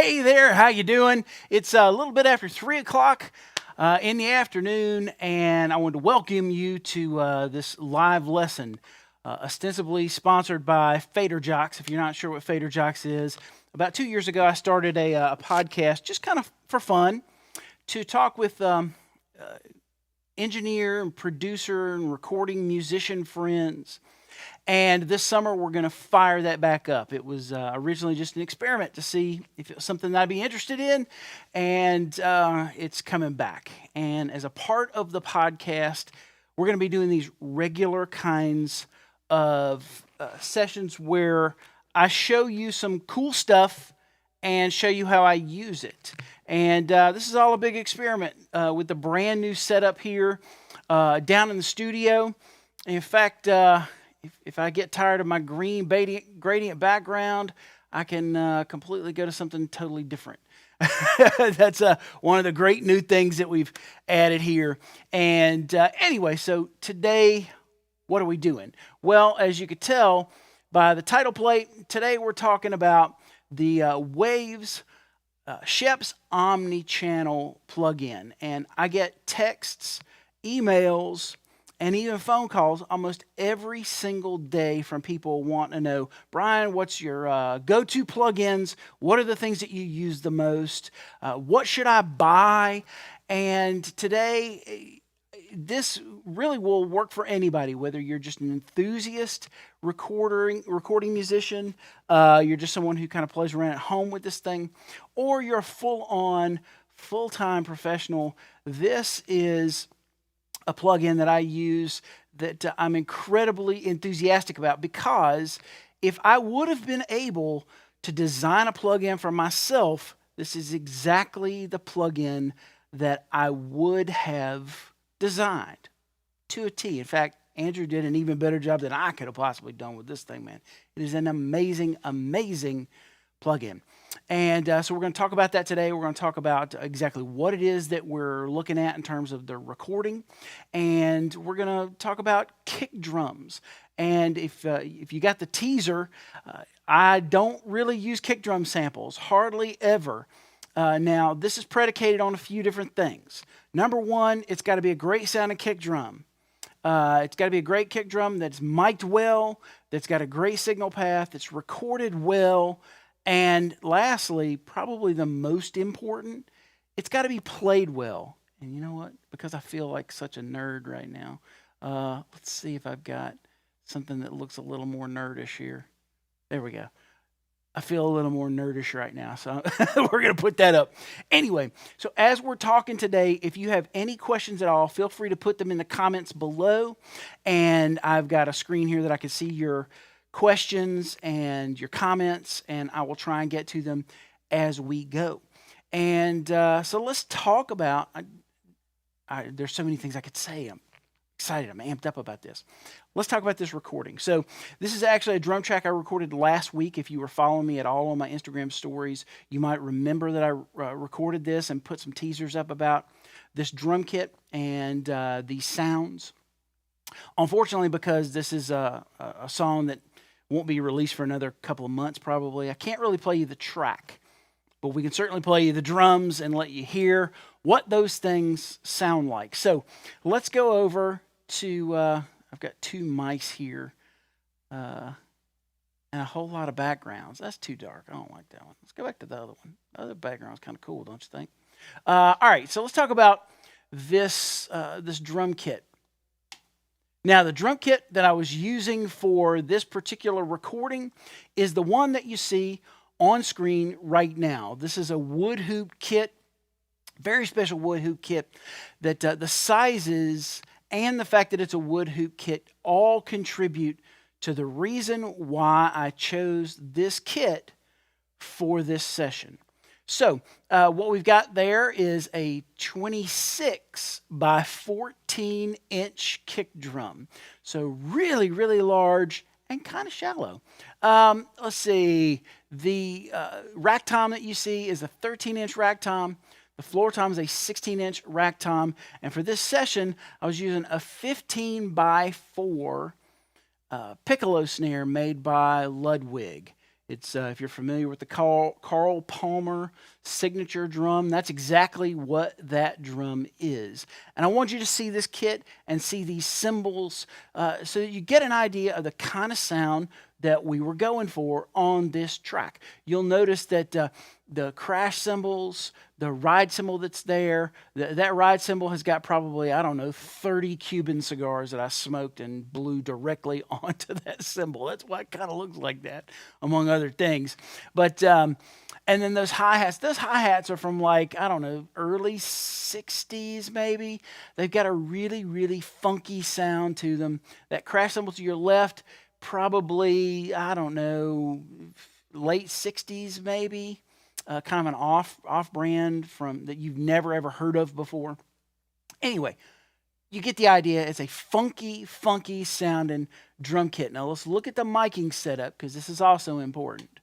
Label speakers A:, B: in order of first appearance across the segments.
A: Hey there, how you doing? It's a little bit after 3 o'clock in the afternoon, and I want to welcome you to this live lesson, ostensibly sponsored by Jocks. If you're not sure what Jocks is, about 2 years ago I started a podcast just kind of for fun to talk with engineer and producer and recording musician friends. And this summer, we're going to fire that back up. It was originally just an experiment to see if it was something that I'd be interested in, and it's coming back. And as a part of the podcast, we're going to be doing these regular kinds of sessions where I show you some cool stuff and show you how I use it. And this is all a big experiment with the brand new setup here down in the studio. In fact, if I get tired of my green gradient background, I can completely go to something totally different. That's one of the great new things that we've added here. And anyway, so today, what are we doing? Well, as you could tell by the title plate, today we're talking about the Waves Scheps Omni Channel plugin. And I get texts, emails, and even phone calls almost every single day from people wanting to know, Brian, what's your go-to plugins? What are the things that you use the most? What should I buy? And today, this really will work for anybody, whether you're just an enthusiast recording musician, you're just someone who kind of plays around at home with this thing, or you're a full-on, full-time professional. This is a plugin that I use that I'm incredibly enthusiastic about, because if I would have been able to design a plugin for myself, this is exactly the plugin that I would have designed to a T. In fact, Andrew did an even better job than I could have possibly done with this thing, man. It is an amazing, amazing plugin. And so we're going to talk about that today. We're going to talk about exactly what it is that we're looking at in terms of the recording. And we're going to talk about kick drums. And if you got the teaser, I don't really use kick drum samples, hardly ever. Now, this is predicated on a few different things. Number one, it's got to be a great sounding kick drum. It's got to be a great kick drum that's mic'd well, that's got a great signal path, that's recorded well. And lastly, probably the most important, it's got to be played well. And you know what? Because I feel like such a nerd right now, let's see if I've got something that looks a little more nerdish here. There we go. I feel a little more nerdish right now, so we're going to put that up. Anyway, so as we're talking today, if you have any questions at all, feel free to put them in the comments below. And I've got a screen here that I can see your questions and your comments, and I will try and get to them as we go. And so let's talk about, there's so many things I could say. I'm excited, I'm amped up about this. Let's talk about this recording. So this is actually a drum track I recorded last week. If you were following me at all on my Instagram stories, you might remember that I recorded this and put some teasers up about this drum kit and these sounds. Unfortunately, because this is a song that won't be released for another couple of months probably, I can't really play you the track, but we can certainly play you the drums and let you hear what those things sound like. So let's go over to, I've got two mice here and a whole lot of backgrounds. That's too dark. I don't like that one. Let's go back to the other one. The other background's kind of cool, don't you think? All right, so let's talk about this drum kit. Now, the drum kit that I was using for this particular recording is the one that you see on screen right now. This is a wood hoop kit, very special wood hoop kit that the sizes and the fact that it's a wood hoop kit all contribute to the reason why I chose this kit for this session. So what we've got there is a 26 by 14 inch kick drum. So really, really large and kind of shallow. Let's see, the rack tom that you see is a 13 inch rack tom. The floor tom is a 16 inch rack tom. And for this session, I was using a 15 by 4 piccolo snare made by Ludwig. It's if you're familiar with the Carl Palmer signature drum, that's exactly what that drum is. And I want you to see this kit and see these cymbals so that you get an idea of the kind of sound that we were going for on this track. You'll notice that the crash cymbals, the ride cymbal that's there, that ride cymbal has got probably, I don't know, 30 Cuban cigars that I smoked and blew directly onto that cymbal. That's why it kind of looks like that, among other things. But, and then those hi-hats are from like, I don't know, early 60s maybe. They've got a really, really funky sound to them. That crash cymbal to your left, probably, I don't know, late 60s maybe. Kind of an off-brand from that you've never ever heard of before. Anyway, you get the idea. It's a funky, funky sounding drum kit. Now let's look at the miking setup because this is also important.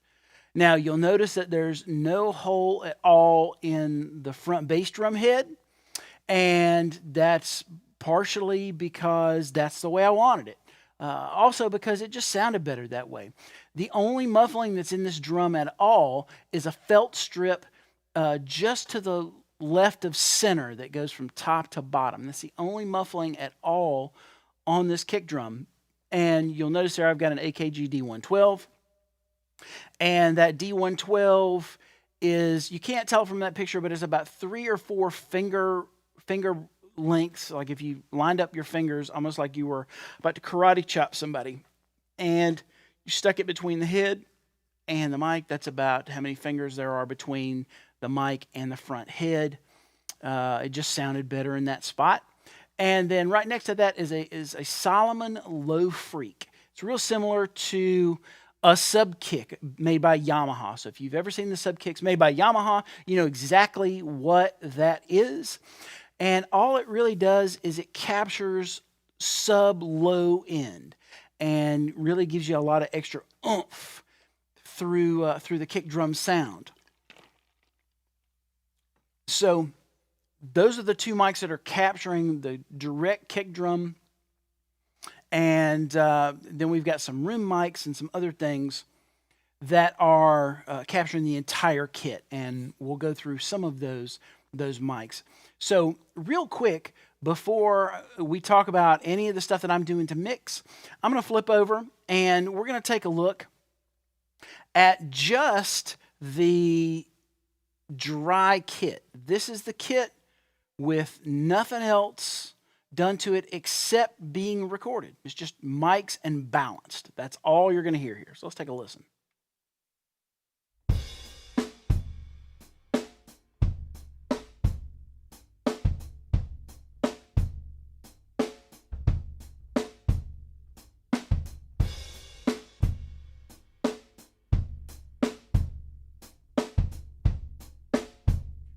A: Now you'll notice that there's no hole at all in the front bass drum head, and that's partially because that's the way I wanted it. Also because it just sounded better that way. The only muffling that's in this drum at all is a felt strip just to the left of center that goes from top to bottom. That's the only muffling at all on this kick drum. And you'll notice there I've got an AKG D112. And that D112 is, you can't tell from that picture, but it's about 3 or 4 finger lengths, like if you lined up your fingers almost like you were about to karate chop somebody, and you stuck it between the head and the mic. That's about how many fingers there are between the mic and the front head. It just sounded better in that spot. And then right next to that is a Solomon Low Freak. It's real similar to a sub kick made by Yamaha. So if you've ever seen the sub kicks made by Yamaha, you know exactly what that is. And all it really does is it captures sub-low end and really gives you a lot of extra oomph through the kick drum sound. So those are the two mics that are capturing the direct kick drum. And then we've got some room mics and some other things that are capturing the entire kit. And we'll go through some of those mics. So real quick, before we talk about any of the stuff that I'm doing to mix, I'm going to flip over and we're going to take a look at just the dry kit. This is the kit with nothing else done to it except being recorded. It's just mics and balanced. That's all you're going to hear here. So let's take a listen.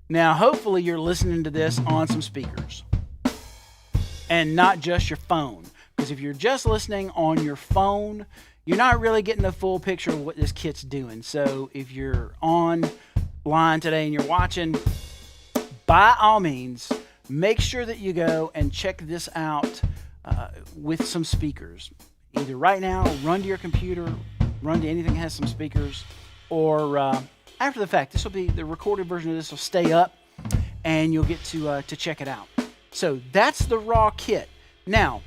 A: Now, hopefully you're listening to this on some speakers and not just your phone. Because if you're just listening on your phone, you're not really getting the full picture of what this kit's doing. So if you're online today and you're watching, by all means, make sure that you go and check this out with some speakers. Either right now, run to your computer, run to anything that has some speakers, or after the fact. This will be the recorded version of this will stay up, and you'll get to check it out. So that's the raw kit. Now,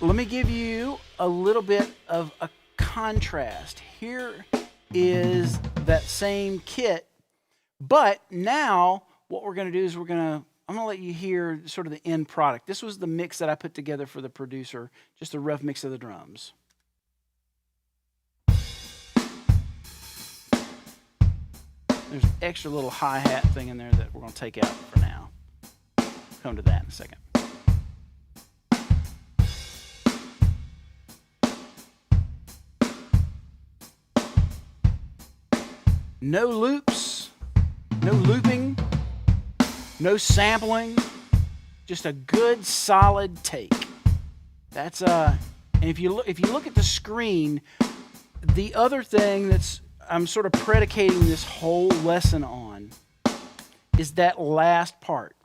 A: let me give you a little bit of a contrast. Here is that same kit, but now what we're going to do is I'm going to let you hear sort of the end product. This was the mix that I put together for the producer, just a rough mix of the drums. There's an extra little hi-hat thing in there that we're going to take out for now. Come to that in a second. No loops, no looping, no sampling, just a good solid take. That's and if you look at the screen, the other thing that's I'm sort of predicating this whole lesson on is that last part,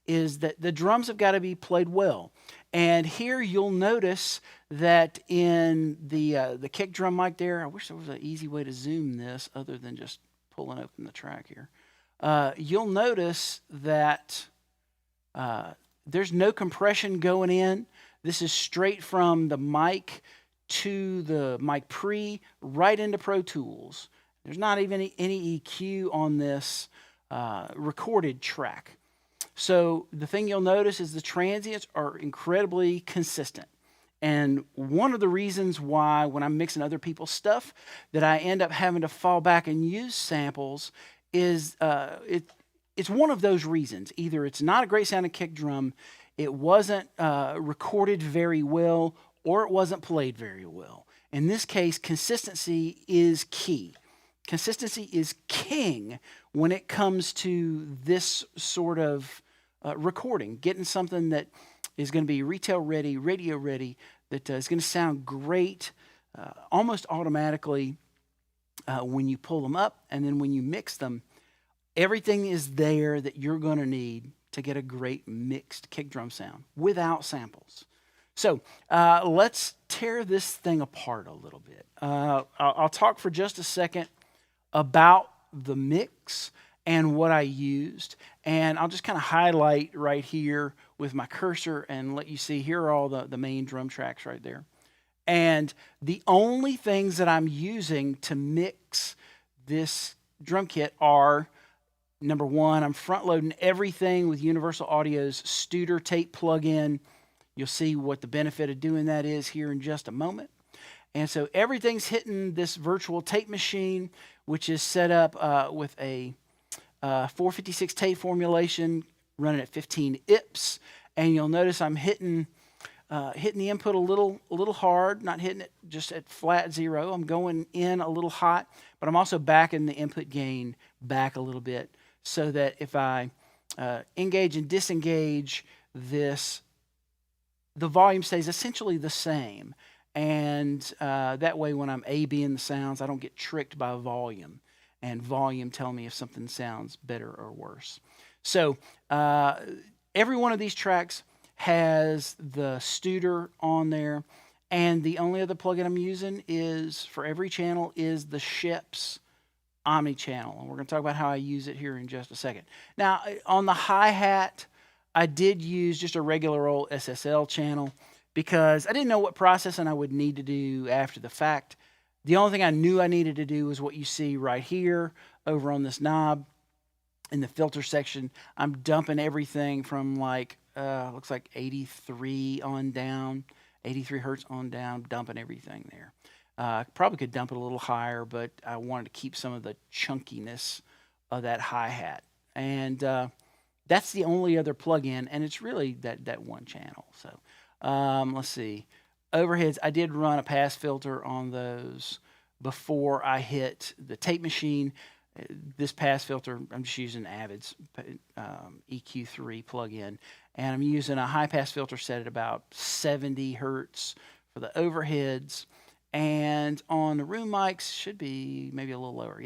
A: is that the drums have got to be played well. And here you'll notice that in the kick drum mic there, I wish there was an easy way to zoom this other than just pulling open the track here. You'll notice that there's no compression going in. This is straight from the mic to the mic pre, right into Pro Tools. There's not even any EQ on this recorded track. So the thing you'll notice is the transients are incredibly consistent. And one of the reasons why when I'm mixing other people's stuff that I end up having to fall back and use samples is it's one of those reasons. Either it's not a great sounding kick drum, it wasn't recorded very well, or it wasn't played very well. In this case, consistency is key. Consistency is king when it comes to this sort of recording, getting something that is going to be retail ready, radio ready, that is going to sound great almost automatically when you pull them up, and then when you mix them, everything is there that you're going to need to get a great mixed kick drum sound without samples. So let's tear this thing apart a little bit. I'll talk for just a second about the mix and what I used, and I'll just kind of highlight right here with my cursor and let you see here are all the main drum tracks right there. And the only things that I'm using to mix this drum kit are, number one, I'm front loading everything with Universal Audio's Studer tape plugin. You'll see what the benefit of doing that is here in just a moment. And so everything's hitting this virtual tape machine, which is set up with a 456 tape formulation running at 15 IPS. And you'll notice I'm hitting the input a little hard, not hitting it just at flat 0. I'm going in a little hot, but I'm also backing the input gain back a little bit so that if I engage and disengage this, the volume stays essentially the same. And that way when I'm A-Bing the sounds, I don't get tricked by volume. And volume telling me if something sounds better or worse. So every one of these tracks has the Studer on there. And the only other plugin I'm using is, for every channel, is the Scheps Omni Channel. And we're going to talk about how I use it here in just a second. Now, on the hi-hat, I did use just a regular old SSL channel because I didn't know what processing I would need to do after the fact. The only thing I knew I needed to do was what you see right here over on this knob in the filter section. I'm dumping everything from looks like 83 on down, 83 hertz on down, dumping everything there. Probably could dump it a little higher, but I wanted to keep some of the chunkiness of that hi-hat. And that's the only other plug-in, and it's really that one channel. So let's see. Overheads, I did run a pass filter on those before I hit the tape machine. This pass filter, I'm just using Avid's EQ3 plug-in, and I'm using a high-pass filter set at about 70 hertz for the overheads, and on the room mics, should be maybe a little lower,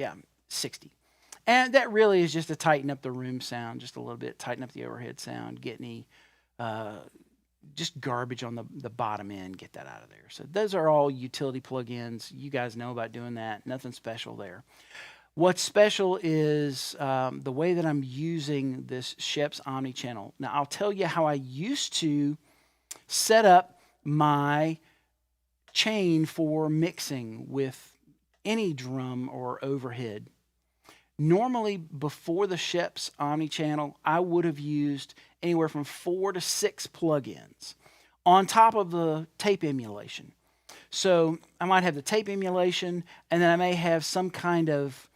A: 60. And that really is just to tighten up the room sound just a little bit, tighten up the overhead sound, get any just garbage on the bottom end, get that out of there. So those are all utility plugins. You guys know about doing that. Nothing special there. What's special is the way that I'm using this Scheps Omni Channel. Now, I'll tell you how I used to set up my chain for mixing with any drum or overhead. Normally, before the Scheps Omni Channel, I would have used anywhere from 4 to 6 plugins on top of the tape emulation. So I might have the tape emulation, and then I may have some kind of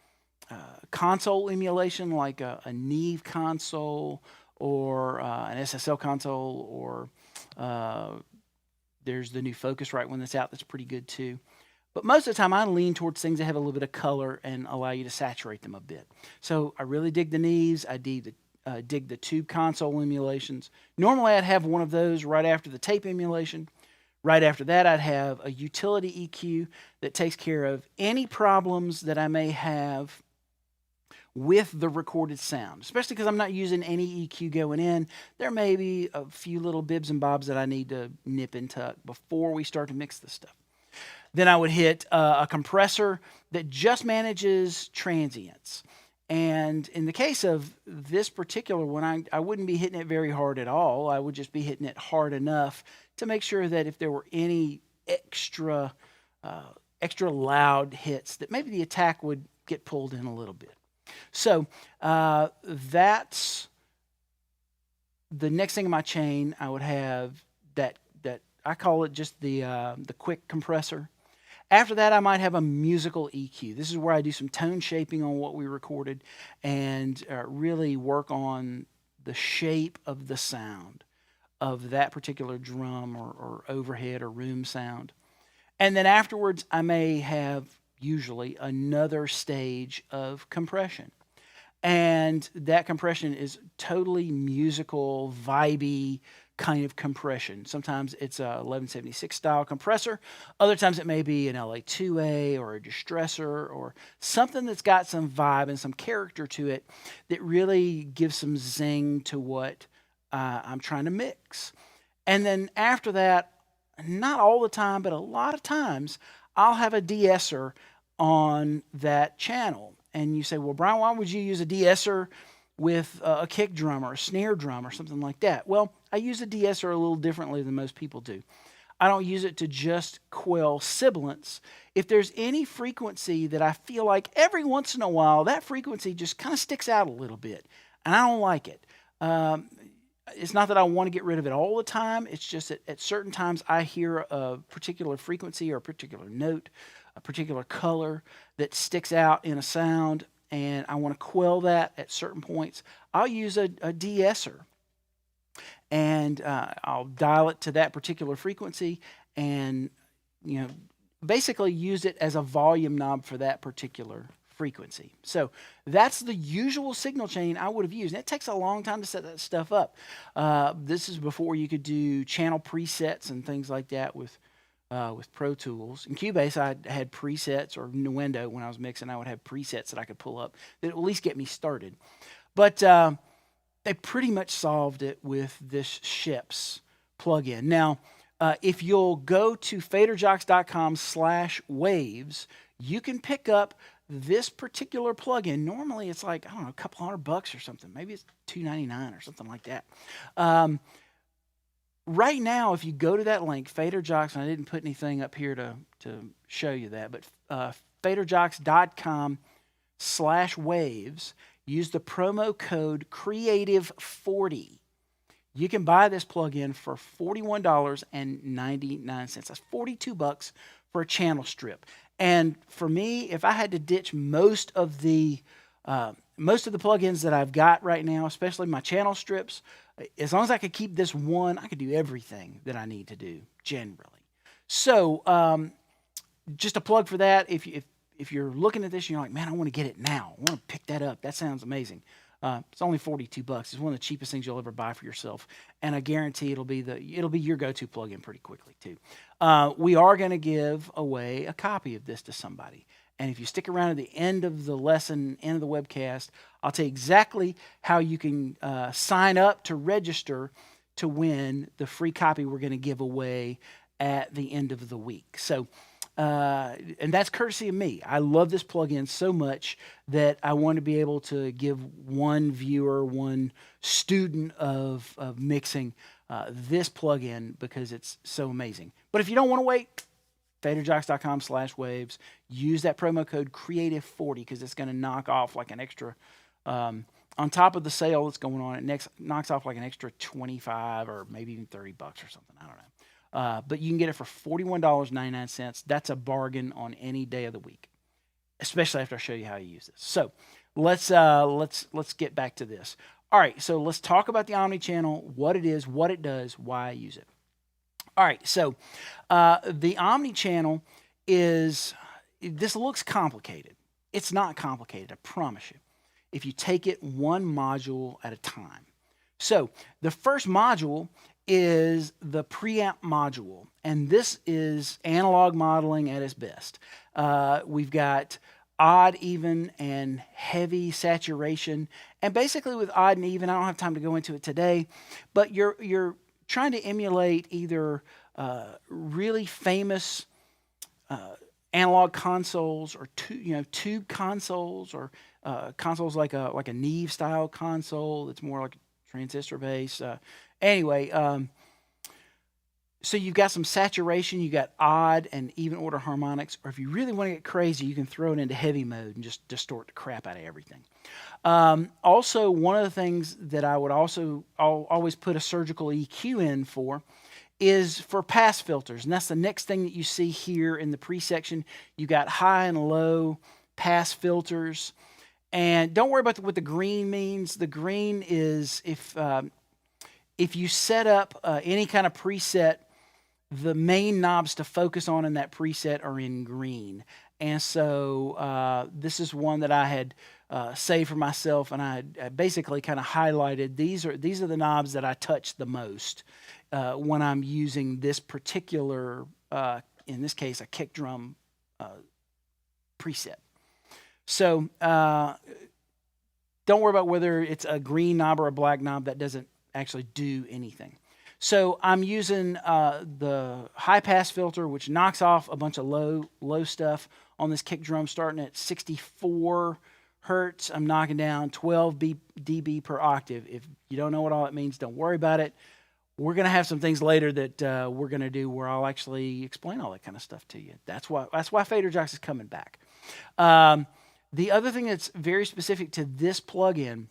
A: console emulation, like a Neve console or an SSL console, or there's the new Focusrite one that's out that's pretty good too. But most of the time, I lean towards things that have a little bit of color and allow you to saturate them a bit. So I really dig the Neves. I dig the tube console emulations. Normally, I'd have one of those right after the tape emulation. Right after that, I'd have a utility EQ that takes care of any problems that I may have with the recorded sound, especially because I'm not using any EQ going in. There may be a few little bibs and bobs that I need to nip and tuck before we start to mix this stuff. Then I would hit a compressor that just manages transients. And in the case of this particular one, I wouldn't be hitting it very hard at all. I would just be hitting it hard enough to make sure that if there were any extra loud hits, that maybe the attack would get pulled in a little bit. So that's the next thing in my chain. I would have that I call it just the quick compressor. After that, I might have a musical EQ. This is where I do some tone shaping on what we recorded and really work on the shape of the sound of that particular drum or overhead or room sound. And then afterwards, I may have usually another stage of compression. And that compression is totally musical, vibey kind of compression. Sometimes it's a 1176 style compressor. Other times it may be an LA2A or a distressor or something that's got some vibe and some character to it that really gives some zing to what I'm trying to mix. And then after that, not all the time, but a lot of times, I'll have a de-esser on that channel. And you say, well, Brian, why would you use a de-esser with a kick drum or a snare drum or something like that? Well, I use a de-esser a little differently than most people do. I don't use it to just quell sibilance. If there's any frequency that I feel like every once in a while, that frequency just kind of sticks out a little bit, and I don't like it. It's not that I want to get rid of it all the time. It's just that at certain times I hear a particular frequency or a particular note, a particular color that sticks out in a sound, and I want to quell that at certain points. I'll use a de-esser, and I'll dial it to that particular frequency and, basically use it as a volume knob for that particular frequency. So that's the usual signal chain I would have used. And it takes a long time to set that stuff up. This is before you could do channel presets and things like that with Pro Tools. In Cubase, I had presets, or Nuendo when I was mixing, I would have presets that I could pull up that would at least get me started. But they pretty much solved it with this Scheps plugin. Now, if you'll go to faderjocks.com/waves, you can pick up this particular plugin. Normally it's like, I don't know, a couple $100 or something. Maybe it's $2.99 or something like that. Right now, if you go to that link, Fader Jocks, and I didn't put anything up here to show you that, but faderjocks.com/waves, use the promo code Creative40. You can buy this plugin for $41.99. That's $42 for a channel strip. And for me, if I had to ditch most of the plugins that I've got right now, especially my channel strips, as long as I could keep this one, I could do everything that I need to do generally. So just a plug for that. If you're looking at this and you're like, man, I want to get it now. I want to pick that up. That sounds amazing. It's only $42. It's one of the cheapest things you'll ever buy for yourself, and I guarantee it'll be your go-to plugin pretty quickly too. We are going to give away a copy of this to somebody, and if you stick around at the end of the lesson, end of the webcast, I'll tell you exactly how you can sign up to register to win the free copy we're going to give away at the end of the week. So. And that's courtesy of me. I love this plugin so much that I want to be able to give one viewer, one student of mixing this plugin because it's so amazing. But if you don't want to wait, faderjocks.com/waves, use that promo code Creative40 because it's going to knock off like an extra, on top of the sale that's going on, it knocks off like an extra 25 or maybe even $30 or something. I don't know. But you can get it for $41.99. That's a bargain on any day of the week, especially after I show you how you use this. So let's get back to this. All right, so let's talk about the Omni Channel, what it is, what it does, why I use it. All right, so the Omni Channel this looks complicated. It's not complicated, I promise you, if you take it one module at a time. So the first module is the preamp module, and this is analog modeling at its best. We've got odd, even, and heavy saturation. And basically with odd and even, I don't have time to go into it today, but you're trying to emulate either really famous analog consoles or tube consoles, or consoles like a Neve style console that's more like a transistor base. So you've got some saturation, you got odd and even order harmonics, or if you really want to get crazy, you can throw it into heavy mode and just distort the crap out of everything. Also, one of the things that I would always put a surgical EQ in for is for pass filters, and that's the next thing that you see here in the pre-section. You got high and low pass filters, and don't worry about what the green means. The green is if you set up any kind of preset, the main knobs to focus on in that preset are in green. And so this is one that I had saved for myself, and I basically kind of highlighted. These are the knobs that I touch the most when I'm using this particular, in this case, a kick drum preset. So don't worry about whether it's a green knob or a black knob. That doesn't actually do anything. So I'm using the high pass filter, which knocks off a bunch of low stuff on this kick drum, starting at 64 hertz. I'm knocking down 12 dB per octave. If you don't know what all that means, don't worry about it. We're going to have some things later that we're going to do where I'll actually explain all that kind of stuff to you. That's why Fader Jocks is coming back. The other thing that's very specific to this plugin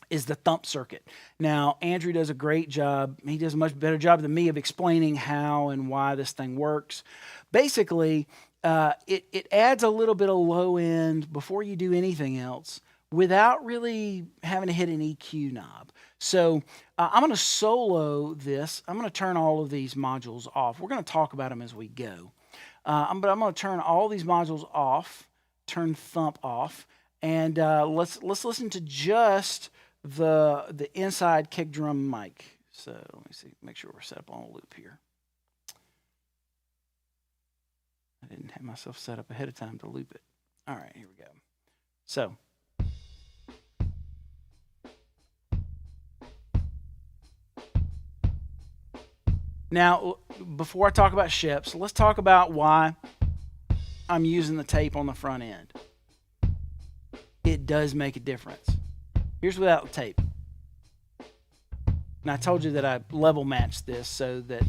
A: is the thump circuit. Now, Andrew does a great job. He does a much better job than me of explaining how and why this thing works. Basically, it adds a little bit of low end before you do anything else without really having to hit an EQ knob. So I'm going to solo this. I'm going to turn all of these modules off. We're going to talk about them as we go. But I'm going to turn all these modules off, turn thump off, and let's listen to just the inside kick drum mic. So let me see, make sure we're set up on a loop here. I didn't have myself set up ahead of time to loop it. All right, here we go. So now, before I talk about Scheps, let's talk about why I'm using the tape on the front end. It does make a difference. Here's without the tape. And I told you that I level matched this so that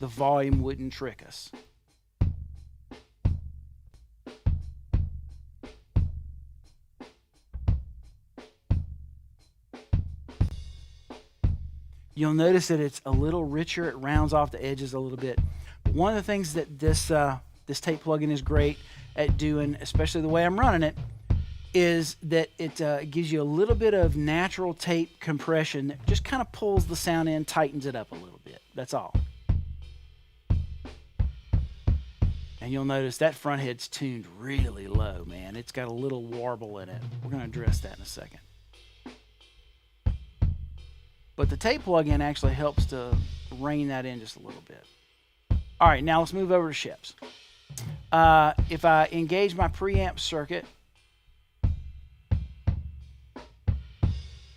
A: the volume wouldn't trick us. You'll notice that it's a little richer. It rounds off the edges a little bit. But one of the things that this tape plugin is great at doing, especially the way I'm running it, is that it gives you a little bit of natural tape compression that just kind of pulls the sound in, tightens it up a little bit. That's all. And you'll notice that front head's tuned really low, man. It's got a little warble in it. We're going to address that in a second. But the tape plugin actually helps to rein that in just a little bit. All right, now let's move over to Scheps. If I engage my preamp circuit,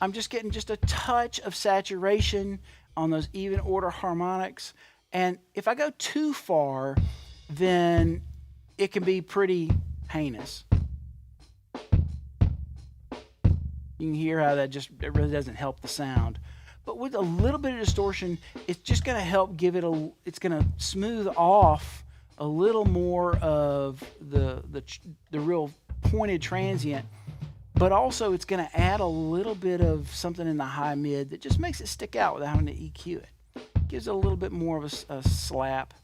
A: I'm just getting just a touch of saturation on those even order harmonics. And if I go too far, then it can be pretty heinous. You can hear how it really doesn't help the sound. But with a little bit of distortion, it's just going to help give it it's going to smooth off a little more of the real pointed transient. But also it's going to add a little bit of something in the high mid that just makes it stick out without having to EQ it. Gives it a little bit more of a slap.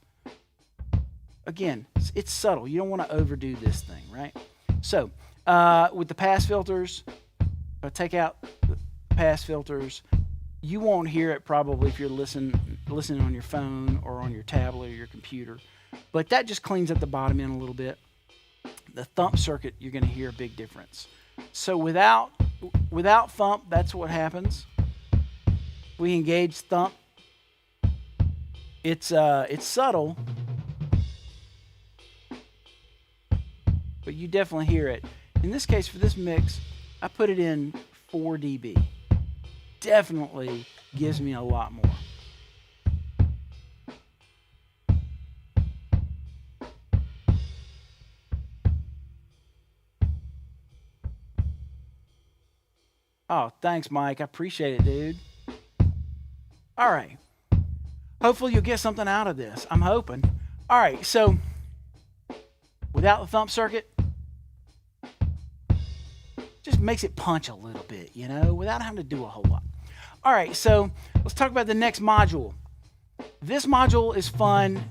A: Again, it's subtle. You don't want to overdo this thing, right? So with the pass filters, if I take out the pass filters, you won't hear it probably if you're listening on your phone or on your tablet or your computer. But that just cleans up the bottom end a little bit. The thump circuit, you're going to hear a big difference. So without thump, that's what happens. We engage thump. It's subtle, but you definitely hear it. In this case, for this mix, I put it in 4 dB. Definitely gives me a lot more. Oh, thanks, Mike. I appreciate it, dude. All right. Hopefully you'll get something out of this. I'm hoping. All right, so without the thump circuit, just makes it punch a little bit, you know, without having to do a whole lot. All right, so let's talk about the next module. This module is fun.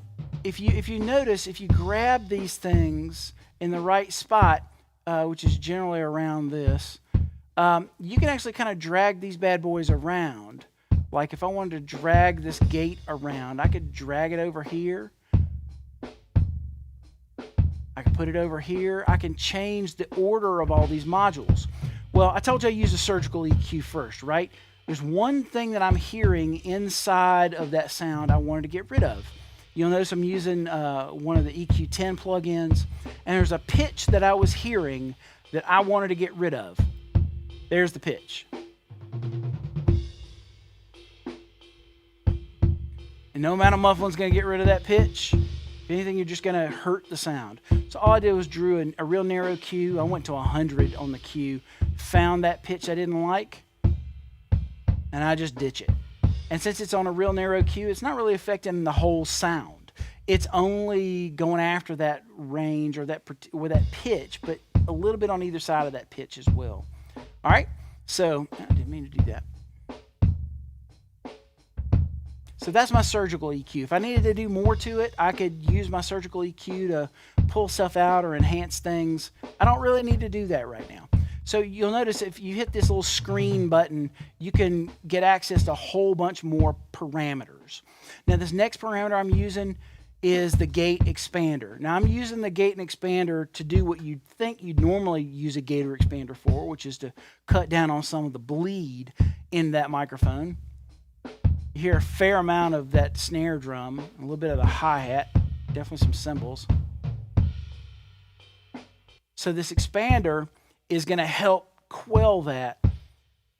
A: If you notice, if you grab these things in the right spot, which is generally around this, you can actually kind of drag these bad boys around. Like if I wanted to drag this gate around, I could drag it over here. I can put it over here. I can change the order of all these modules. Well, I told you I use a surgical EQ first, right? There's one thing that I'm hearing inside of that sound I wanted to get rid of. You'll notice I'm using one of the EQ10 plugins, and there's a pitch that I was hearing that I wanted to get rid of. There's the pitch. And no amount of muffling is going to get rid of that pitch. If anything, you're just going to hurt the sound. So all I did was drew a real narrow Q. I went to 100 on the Q, found that pitch I didn't like, and I just ditch it. And since it's on a real narrow Q, it's not really affecting the whole sound. It's only going after that range or that pitch, but a little bit on either side of that pitch as well. All right, so I didn't mean to do that. So that's my surgical EQ. If I needed to do more to it, I could use my surgical EQ to pull stuff out or enhance things. I don't really need to do that right now. So you'll notice if you hit this little screen button, you can get access to a whole bunch more parameters. Now this next parameter I'm using is the gate expander. Now I'm using the gate and expander to do what you'd think you'd normally use a gate or expander for, which is to cut down on some of the bleed in that microphone. You hear a fair amount of that snare drum, a little bit of the hi-hat, definitely some cymbals. So this expander is going to help quell that.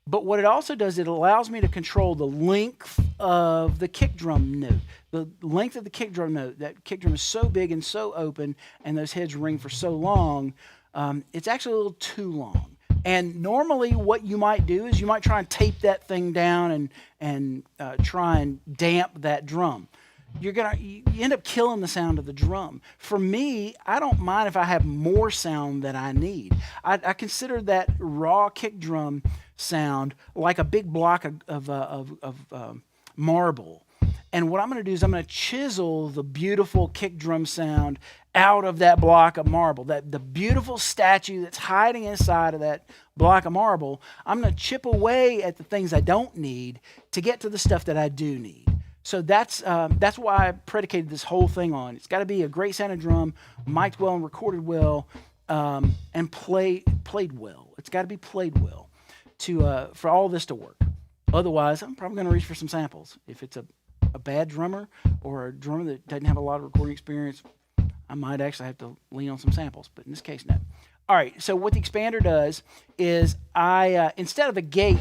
A: But what it also does, it allows me to control the length of the kick drum note. The length of the kick drum note. That kick drum is so big and so open, and those heads ring for so long, it's actually a little too long. And normally what you might do is you might try and tape that thing down and try and damp that drum. You end up killing the sound of the drum. For me, I don't mind if I have more sound than I need. I consider that raw kick drum sound like a big block of marble. And what I'm going to do is I'm going to chisel the beautiful kick drum sound out of that block of marble, the beautiful statue that's hiding inside of that block of marble. I'm going to chip away at the things I don't need to get to the stuff that I do need. So that's why I predicated this whole thing on. It's got to be a great sounding drum, mic'd well and recorded well, and played well. It's got to be played well for all this to work. Otherwise, I'm probably going to reach for some samples. If it's a bad drummer or a drummer that doesn't have a lot of recording experience, I might actually have to lean on some samples. But in this case, no. All right, so what the expander does is instead of a gate,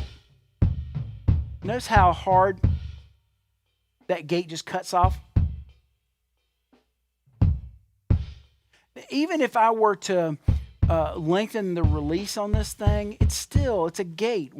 A: notice how hard that gate just cuts off. Even if I were to lengthen the release on this thing, it's a gate.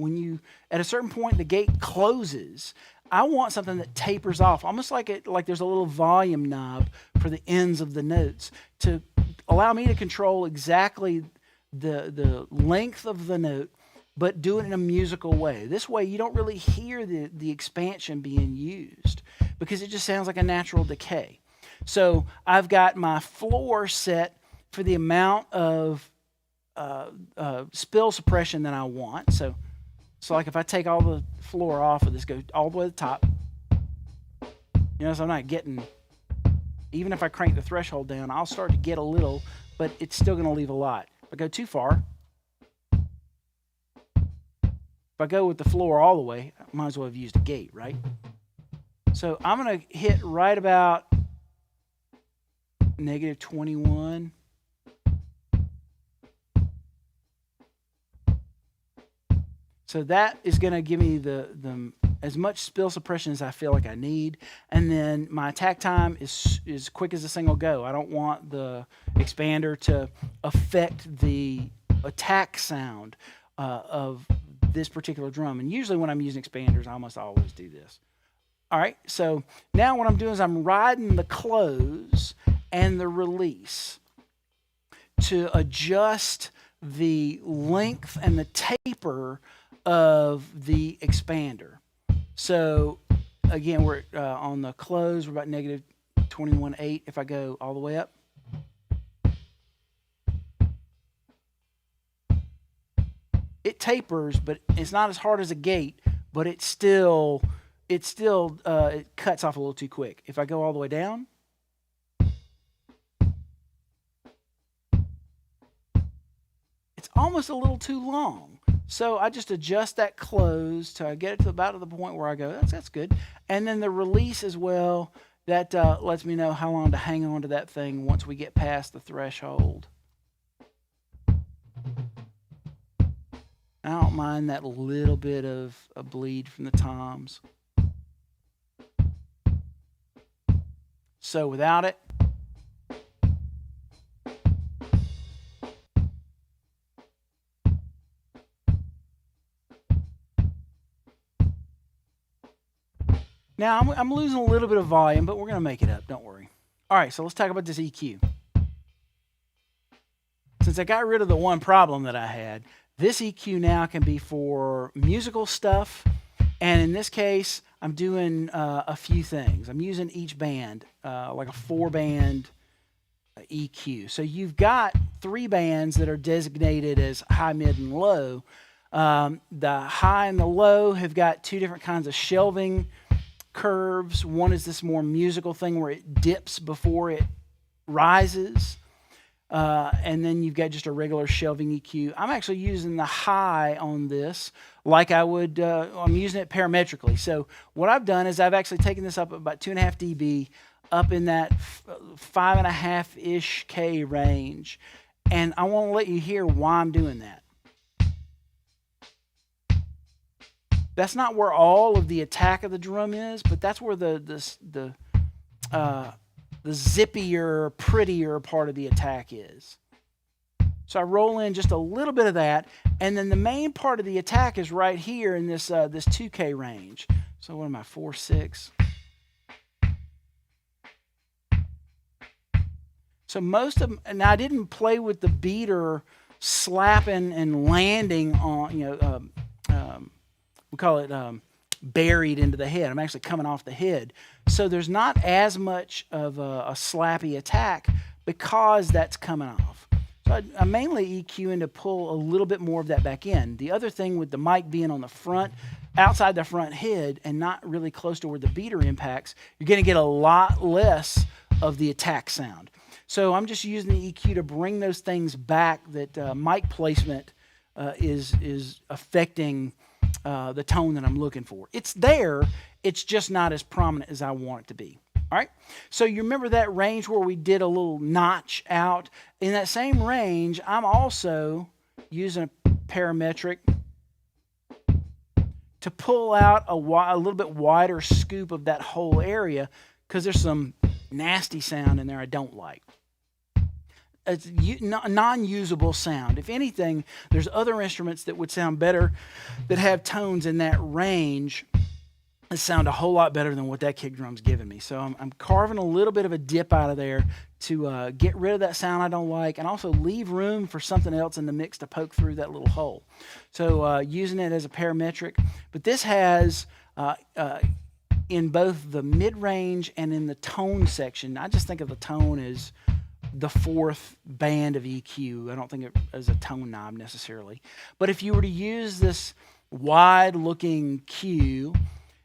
A: At a certain point, the gate closes. I want something that tapers off, almost like there's a little volume knob for the ends of the notes to allow me to control exactly the length of the note, but do it in a musical way. This way, you don't really hear the expansion being used because it just sounds like a natural decay. So I've got my floor set for the amount of spill suppression that I want. So like if I take all the floor off of this, go all the way to the top, so I'm not getting, even if I crank the threshold down, I'll start to get a little, but it's still going to leave a lot. If I go too far, if I go with the floor all the way, I might as well have used a gate, right? So I'm going to hit right about -21. So that is going to give me the as much spill suppression as I feel like I need. And then my attack time is quick as a single go. I don't want the expander to affect the attack sound of this particular drum. And usually when I'm using expanders, I almost always do this. All right, so now what I'm doing is I'm riding the close and the release to adjust the length and the taper of the expander. So again, we're on the close, we're about negative 21.8 if I go all the way up. It tapers, but it's not as hard as a gate, but it cuts off a little too quick. If I go all the way down, it's almost a little too long. So I just adjust that close till I get it to about the point where I go, that's good. And then the release as well, that lets me know how long to hang on to that thing once we get past the threshold. I don't mind that little bit of a bleed from the toms. So without it, now I'm losing a little bit of volume, but we're going to make it up, don't worry. All right, so let's talk about this EQ. Since I got rid of the one problem that I had, this EQ now can be for musical stuff, and in this case, I'm doing a few things. I'm using each band, like a 4-band EQ. So you've got 3 bands that are designated as high, mid, and low. The high and the low have got 2 different kinds of shelving curves. One is this more musical thing where it dips before it rises. And then you've got just a regular shelving EQ. I'm actually using the high on this like I would, I'm using it parametrically. So what I've done is I've actually taken this up about 2.5 dB up in that 5.5-ish K range. And I want to let you hear why I'm doing that. That's not where all of the attack of the drum is, but that's where the zippier, prettier part of the attack is. So I roll in just a little bit of that, and then the main part of the attack is right here in this 2K range. So what am I, 4.6? So most of them, and I didn't play with the beater slapping and landing on, we call it buried into the head. I'm actually coming off the head. So there's not as much of a slappy attack because that's coming off. So I'm mainly EQing to pull a little bit more of that back in. The other thing with the mic being on the front, outside the front head and not really close to where the beater impacts, you're going to get a lot less of the attack sound. So I'm just using the EQ to bring those things back that mic placement is affecting the tone that I'm looking for. It's there, it's just not as prominent as I want it to be. All right, so you remember that range where we did a little notch out? In that same range, I'm also using a parametric to pull out a little bit wider scoop of that whole area because there's some nasty sound in there I don't like. It's non-usable sound. If anything, there's other instruments that would sound better that have tones in that range that sound a whole lot better than what that kick drum's giving me. So I'm carving a little bit of a dip out of there to get rid of that sound I don't like and also leave room for something else in the mix to poke through that little hole. So using it as a parametric. But this has, in both the mid-range and in the tone section, I just think of the tone as the 4th band of EQ. I don't think it as a tone knob necessarily. But if you were to use this wide-looking Q,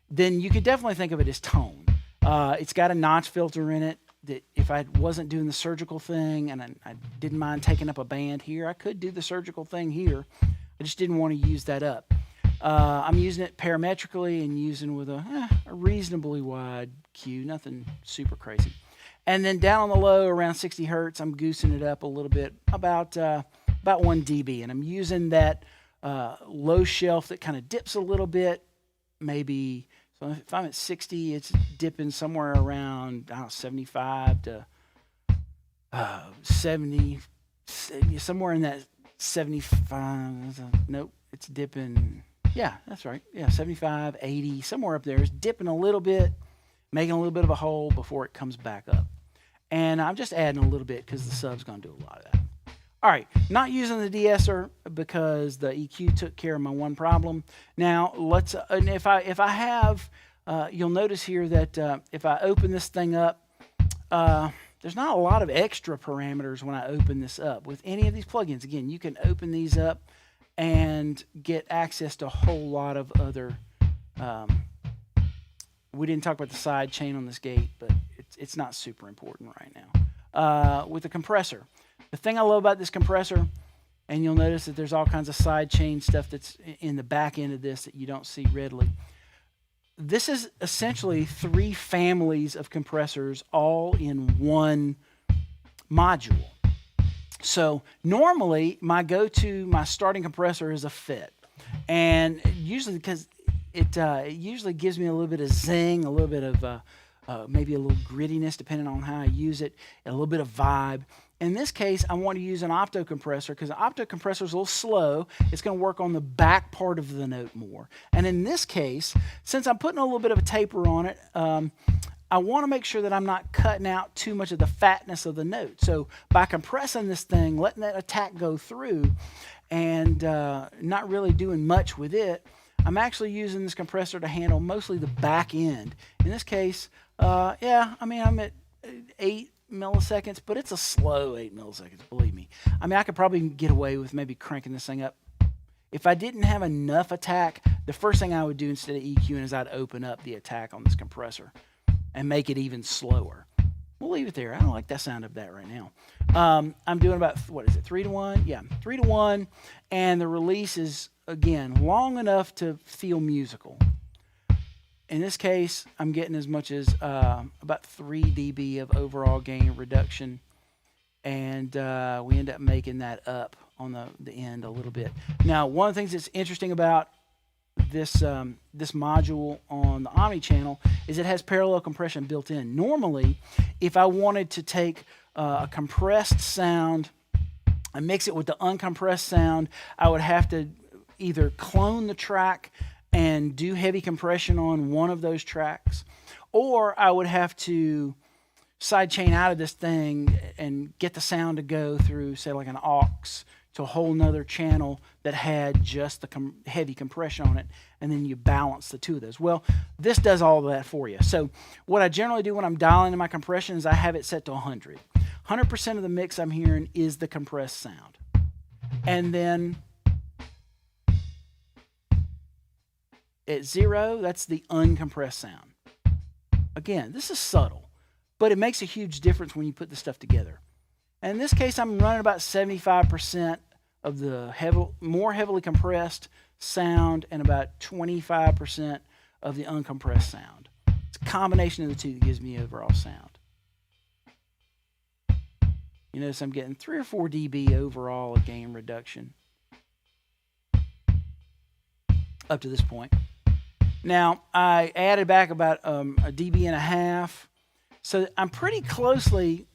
A: then you could definitely think of it as tone. It's got a notch filter in it that if I wasn't doing the surgical thing and I didn't mind taking up a band here, I could do the surgical thing here. I just didn't want to use that up. I'm using it parametrically and using with a reasonably wide Q, nothing super crazy. And then down on the low, around 60 hertz, I'm goosing it up a little bit, about 1 dB. And I'm using that low shelf that kind of dips a little bit, maybe. So if I'm at 60, it's dipping somewhere around, I don't know, 75 to 70, somewhere in that 75. Nope, it's dipping. Yeah, that's right. Yeah, 75, 80, somewhere up there. It's dipping a little bit, making a little bit of a hole before it comes back up. And I'm just adding a little bit because the sub's going to do a lot of that. All right, not using the de-esser because the EQ took care of my one problem. Now let's, and if I have, you'll notice here that if I open this thing up, there's not a lot of extra parameters when I open this up. With any of these plugins, again, you can open these up and get access to a whole lot of other. We didn't talk about the side chain on this gate, but it's not super important right now. With the compressor. The thing I love about this compressor, and you'll notice that there's all kinds of side chain stuff that's in the back end of this that you don't see readily. This is essentially 3 families of compressors all in one module. So normally my starting compressor is a FET. And usually because it usually gives me a little bit of zing, a little bit of maybe a little grittiness depending on how I use it, and a little bit of vibe. In this case, I want to use an opto compressor because an opto compressor is a little slow. It's going to work on the back part of the note more. And in this case, since I'm putting a little bit of a taper on it, I want to make sure that I'm not cutting out too much of the fatness of the note. So by compressing this thing, letting that attack go through, and not really doing much with it, I'm actually using this compressor to handle mostly the back end. In this case, yeah, I mean, I'm at 8 milliseconds, but it's a slow 8 milliseconds, believe me. I mean, I could probably get away with maybe cranking this thing up. If I didn't have enough attack, the first thing I would do instead of EQing is I'd open up the attack on this compressor and make it even slower. We'll leave it there. I don't like that sound of that right now. I'm doing about, what is it, 3 to 1? Yeah, 3 to 1, and the release is, again, long enough to feel musical. In this case, I'm getting as much as about 3 dB of overall gain reduction, and we end up making that up on the end a little bit. Now, one of the things that's interesting about this this module on the Omni Channel is it has parallel compression built in. Normally, if I wanted to take a compressed sound and mix it with the uncompressed sound, I would have to either clone the track and do heavy compression on one of those tracks, or I would have to sidechain out of this thing and get the sound to go through, say, like an aux to a whole nother channel that had just the heavy compression on it, and then you balance the two of those. Well, this does all of that for you. So what I generally do when I'm dialing in my compression is I have it set to 100. 100% of the mix I'm hearing is the compressed sound. And then at 0, that's the uncompressed sound. Again, this is subtle, but it makes a huge difference when you put this stuff together. And in this case, I'm running about 75% of the more heavily compressed sound and about 25% of the uncompressed sound. It's a combination of the two that gives me overall sound. You notice I'm getting 3 or 4 dB overall of gain reduction up to this point. Now, I added back about a dB and a half. So I'm pretty closely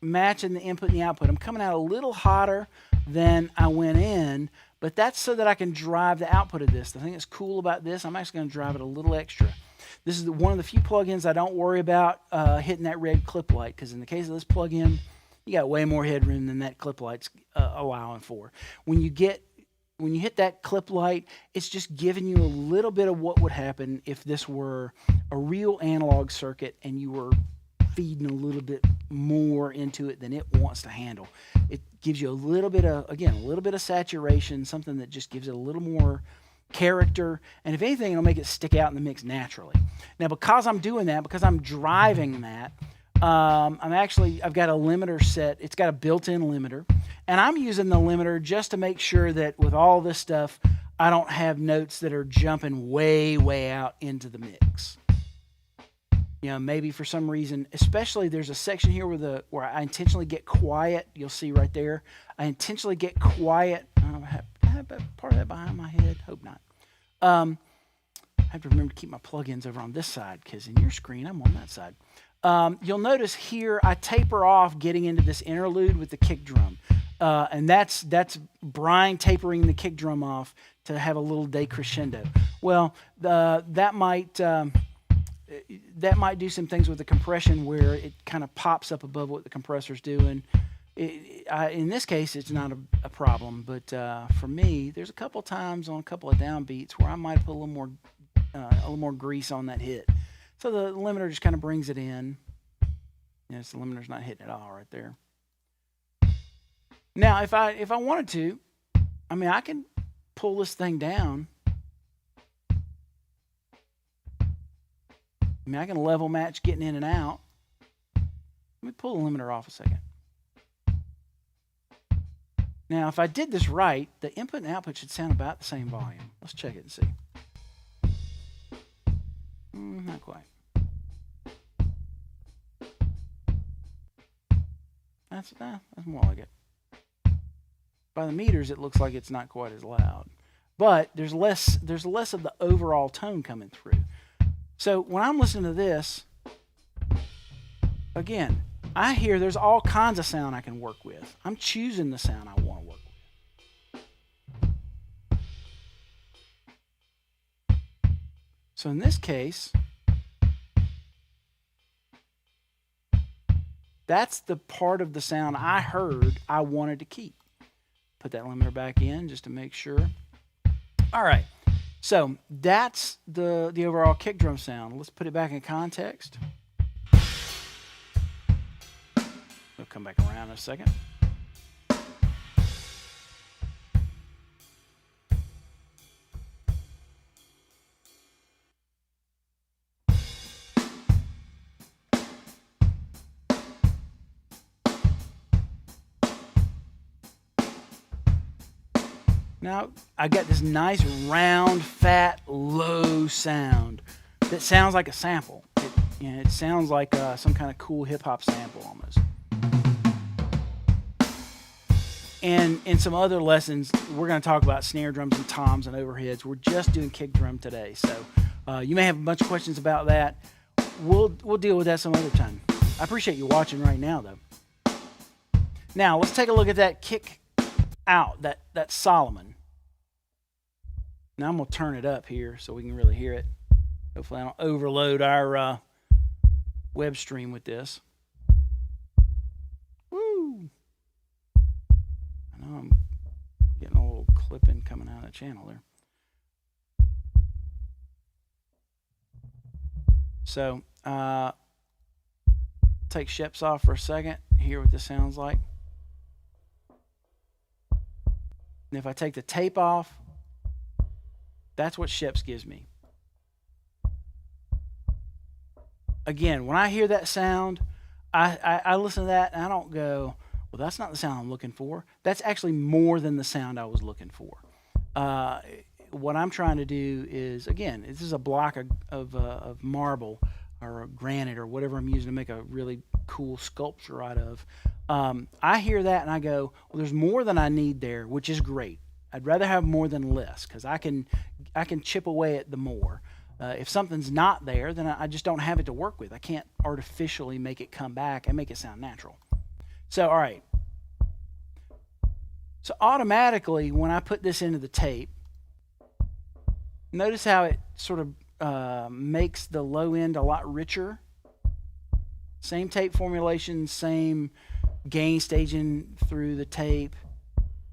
A: matching the input and the output. I'm coming out a little hotter than I went in, but that's so that I can drive the output of this. The thing that's cool about this, I'm actually going to drive it a little extra. This is one of the few plugins I don't worry about hitting that red clip light, because in the case of this plugin, you got way more headroom than that clip light's allowing for. When you hit that clip light, it's just giving you a little bit of what would happen if this were a real analog circuit and you were feeding a little bit more into it than it wants to handle. It gives you a little bit of, again, a little bit of saturation, something that just gives it a little more character, and if anything, it'll make it stick out in the mix naturally. Now, because I'm doing that, because I'm driving that, I've got a limiter set. It's got a built-in limiter, and I'm using the limiter just to make sure that with all this stuff, I don't have notes that are jumping way, way out into the mix. You know, maybe for some reason, especially there's a section here where I intentionally get quiet. You'll see right there. I intentionally get quiet. I have have part of that behind my head? Hope not. I have to remember to keep my plugins over on this side because in your screen, I'm on that side. You'll notice here I taper off getting into this interlude with the kick drum. And that's Brian tapering the kick drum off to have a little decrescendo. Well, that might do some things with the compression where it kind of pops up above what the compressor's doing. In this case, it's not a problem, but for me, there's a couple times on a couple of downbeats where I might put a little more grease on that hit. So the limiter just kind of brings it in. Yes, the limiter's not hitting it all right there. Now, if I wanted to, I mean, I can pull this thing down. I mean, I can level match getting in and out. Let me pull the limiter off a second. Now, if I did this right, the input and output should sound about the same volume. Let's check it and see. Not quite. That's more like it. By the meters, it looks like it's not quite as loud, but there's less of the overall tone coming through. So when I'm listening to this, again, I hear there's all kinds of sound I can work with. I'm choosing the sound I want to work with. So in this case, that's the part of the sound I heard I wanted to keep. Put that limiter back in just to make sure. All right, so that's the overall kick drum sound. Let's put it back in context. We'll come back around in a second. Now, I got this nice, round, fat, low sound that sounds like a sample. It sounds like some kind of cool hip-hop sample almost. And in some other lessons, we're going to talk about snare drums and toms and overheads. We're just doing kick drum today. So you may have a bunch of questions about that. We'll deal with that some other time. I appreciate you watching right now, though. Now, let's take a look at that kick out, that Solomon. Now I'm going to turn it up here so we can really hear it. Hopefully I don't overload our web stream with this. Woo! I know I'm getting a little clipping coming out of the channel there. So, take Scheps off for a second, hear what this sounds like. And if I take the tape off, that's what Scheps gives me. Again, when I hear that sound, I listen to that and I don't go, well, that's not the sound I'm looking for. That's actually more than the sound I was looking for. What I'm trying to do is, again, this is a block of marble or granite or whatever I'm using to make a really cool sculpture out of. I hear that and I go, well, there's more than I need there, which is great. I'd rather have more than less because I can chip away at the more. If something's not there, then I just don't have it to work with. I can't artificially make it come back and make it sound natural. So, all right. So automatically, when I put this into the tape, notice how it sort of makes the low end a lot richer. Same tape formulation, same gain staging through the tape.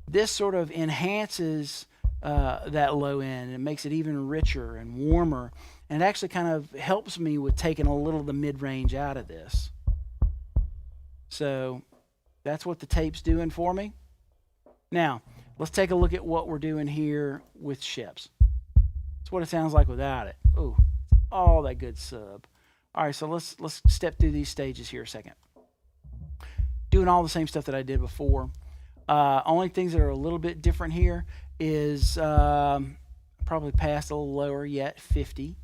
A: This sort of enhances that low end. It makes it even richer and warmer, and it actually kind of helps me with taking a little of the mid-range out of this. So that's what the tape's doing for me. Now, let's take a look at what we're doing here with Scheps. That's what it sounds like without it. Oh, all that good sub. All right, so let's step through these stages here a second. Doing all the same stuff that I did before. Only things that are a little bit different here is probably past a little lower yet, 50.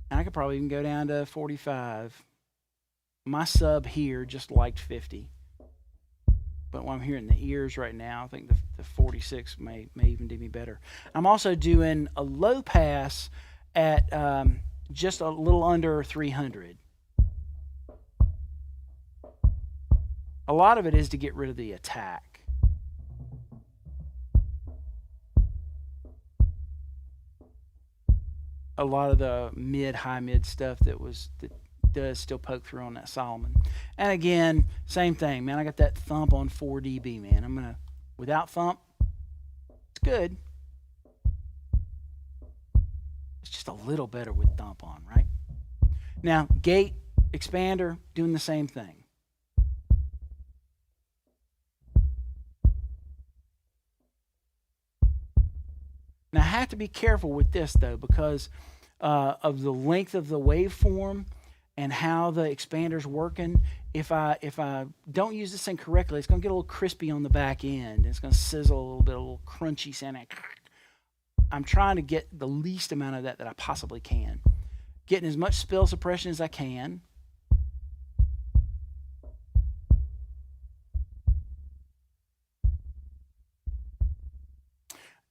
A: And I could probably even go down to 45. My sub here just liked 50. But when I'm hearing the ears right now, I think the 46 may even do me better. I'm also doing a low pass at just a little under 300. A lot of it is to get rid of the attack. A lot of the high mid stuff that does still poke through on that Solomon. And again, same thing, man. I got that thump on 4 dB, man. I'm gonna, without thump, it's good. It's just a little better with thump on, right? Now, gate, expander, doing the same thing. Now, I have to be careful with this, though, because of the length of the waveform and how the expander's working. If I don't use this thing correctly, it's going to get a little crispy on the back end. It's going to sizzle a little bit, a little crunchy sounding. I'm trying to get the least amount of that I possibly can. Getting as much spill suppression as I can.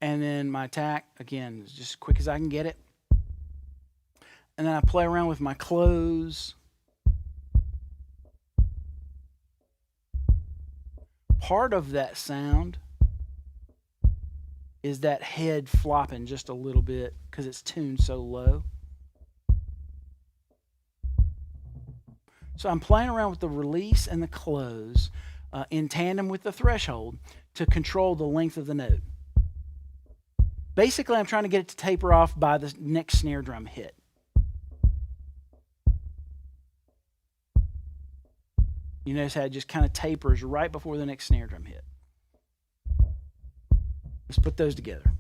A: And then my attack, again, is just as quick as I can get it. And then I play around with my close. Part of that sound is that head flopping just a little bit because it's tuned so low. So I'm playing around with the release and the close in tandem with the threshold to control the length of the note. Basically, I'm trying to get it to taper off by the next snare drum hit. You notice how it just kind of tapers right before the next snare drum hit. Let's put those together.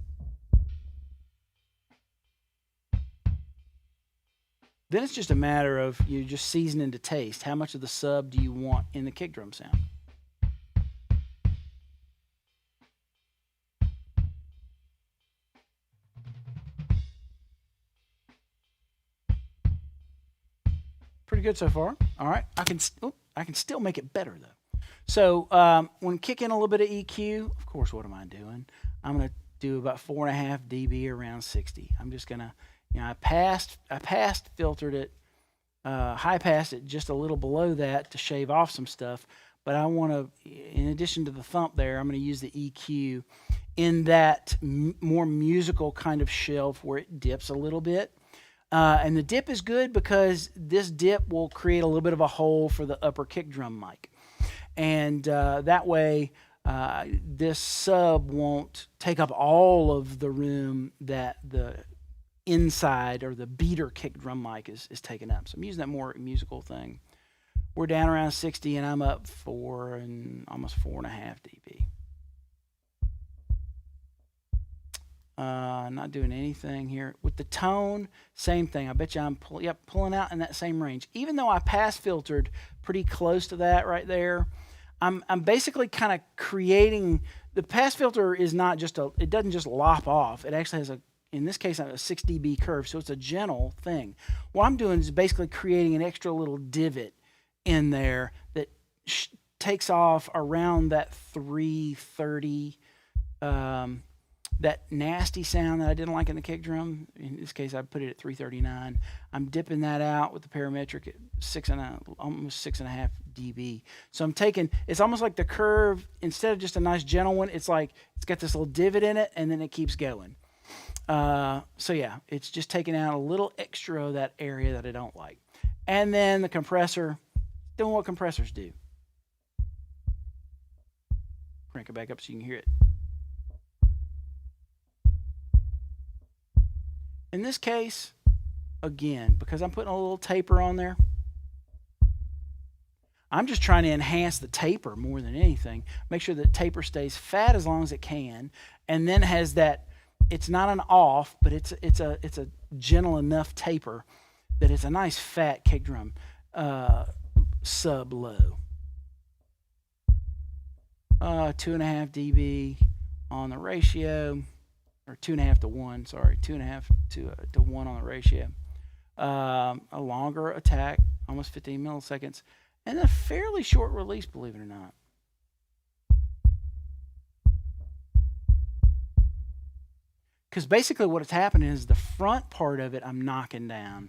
A: Then it's just a matter of you just seasoning to taste. How much of the sub do you want in the kick drum sound? Pretty good so far. All right, I can still make it better though. So when kicking a little bit of EQ, of course, what am I doing? I'm gonna do about 4.5 dB around 60. I'm just gonna, I passed filtered it, high passed it just a little below that to shave off some stuff. But I want to, in addition to the thump there, I'm going to use the EQ in that more musical kind of shelf where it dips a little bit. And the dip is good because this dip will create a little bit of a hole for the upper kick drum mic. And that way, this sub won't take up all of the room that the inside or the beater kick drum mic is taking up. So I'm using that more musical thing. We're down around 60 and I'm up 4 and almost 4.5 dB. Not doing anything here. With the tone, same thing. I bet you I'm pulling out in that same range. Even though I pass filtered pretty close to that right there, I'm basically kind of creating, the pass filter is not just it doesn't just lop off. It actually has in this case, a 6 dB curve, so it's a gentle thing. What I'm doing is basically creating an extra little divot in there that takes off around that 330, that nasty sound that I didn't like in the kick drum. In this case, I put it at 339. I'm dipping that out with the parametric at almost 6.5 dB. So I'm taking, it's almost like the curve, instead of just a nice gentle one, it's like it's got this little divot in it, and then it keeps going. So yeah, it's just taking out a little extra of that area that I don't like. And then the compressor, doing what compressors do. Crank it back up so you can hear it. In this case, again, because I'm putting a little taper on there, I'm just trying to enhance the taper more than anything. Make sure the taper stays fat as long as it can, and then has that, it's not an off, but it's a gentle enough taper that it's a nice fat kick drum sub low. 2.5 dB on the ratio, or 2.5 to 1. Sorry, 2.5 to 1 on the ratio. A longer attack, almost 15 milliseconds, and a fairly short release, believe it or not. because basically what it's happening is the front part of it I'm knocking down,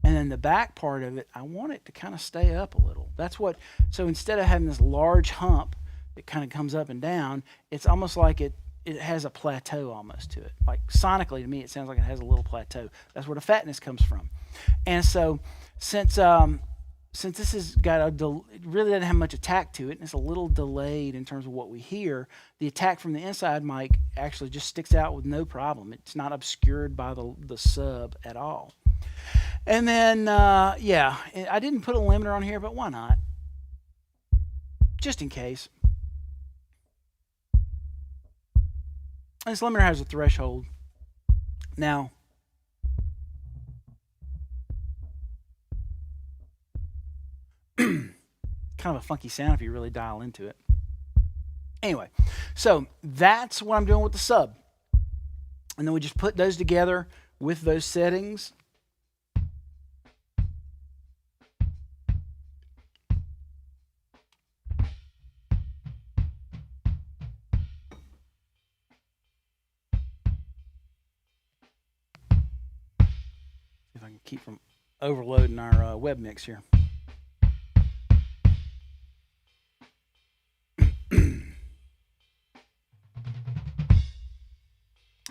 A: and then the back part of it I want it to kind of stay up a little. That's what. So instead of having this large hump that kind of comes up and down, it's almost like it has a plateau almost to it. Like sonically to me, it sounds like it has a little plateau. That's where the fatness comes from. And so since this has got it really doesn't have much attack to it, and it's a little delayed in terms of what we hear, the attack from the inside mic actually just sticks out with no problem. It's not obscured by the sub at all. And then, yeah, I didn't put a limiter on here, but why not? Just in case. This limiter has a threshold. Now, kind of a funky sound if you really dial into it. Anyway, so that's what I'm doing with the sub. And then we just put those together with those settings. If I can keep from overloading our web mix here.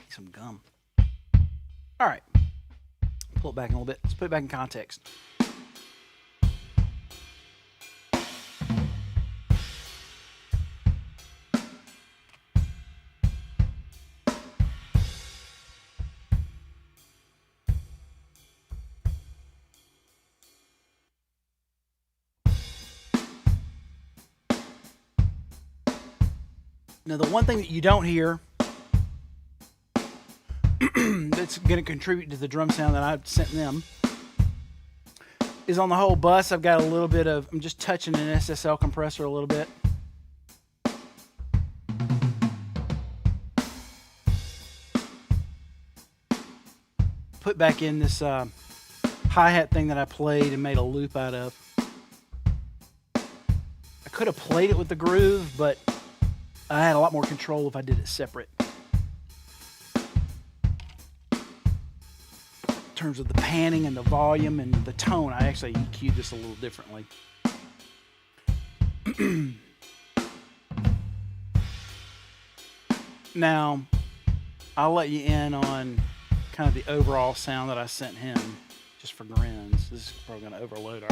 A: Some gum. All right. Pull it back in a little bit. Let's put it back in context. Now, the one thing that you don't hear that's going to contribute to the drum sound that I've sent them is on the whole bus. I've got a little bit of, I'm just touching an SSL compressor a little bit. Put back in this hi-hat thing that I played and made a loop out of. I could have played it with the groove, but I had a lot more control if I did it separate. In terms of the panning and the volume and the tone, I actually EQ'd this a little differently. Now, I'll let you in on kind of the overall sound that I sent him, just for grins. This is probably going to overload our...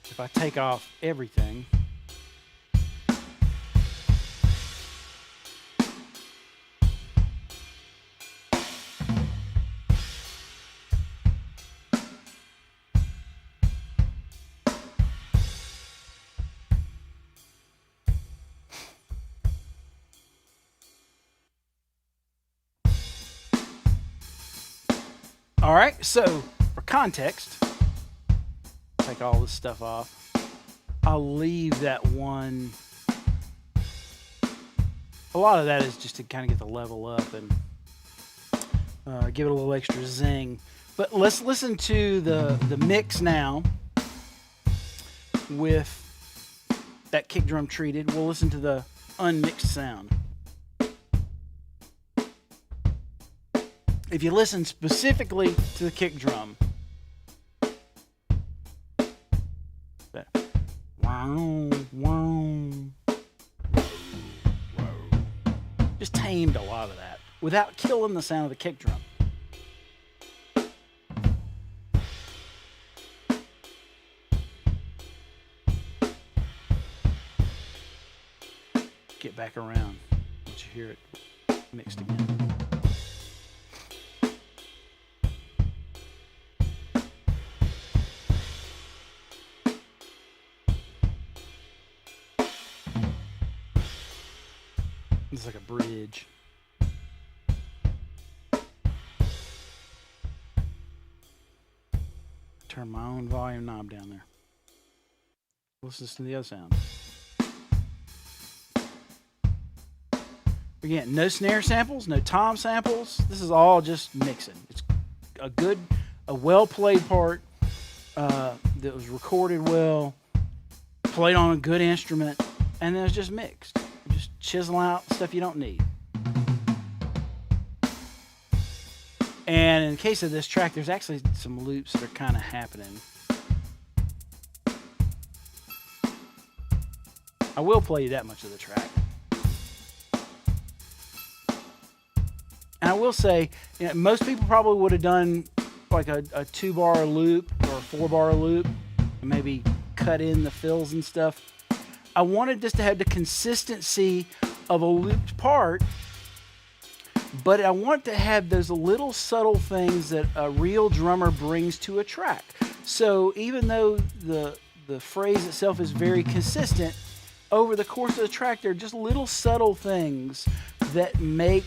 A: if I take off everything... All right, so for context, take all this stuff off. I'll leave that one. A lot of that is just to kind of get the level up and give it a little extra zing. But let's listen to the mix now with that kick drum treated. We'll listen to the unmixed sound. If you listen specifically to the kick drum, just tamed a lot of that without killing the sound of the kick drum. Get back around once you hear it mixed again. It's like a bridge. Turn my own volume knob down there. Let's listen to the other sound. Again, no snare samples, no tom samples. This is all just mixing. It's a well-played part that was recorded well, played on a good instrument, and then it's just mixed. Just chiseling out stuff you don't need. And in the case of this track, there's actually some loops that are kind of happening. I will play you that much of the track. And I will say, most people probably would have done like a 2-bar loop or a 4-bar loop, and maybe cut in the fills and stuff. I wanted this to have the consistency of a looped part, but I want to have those little subtle things that a real drummer brings to a track. So even though the phrase itself is very consistent, over the course of the track, there are just little subtle things that make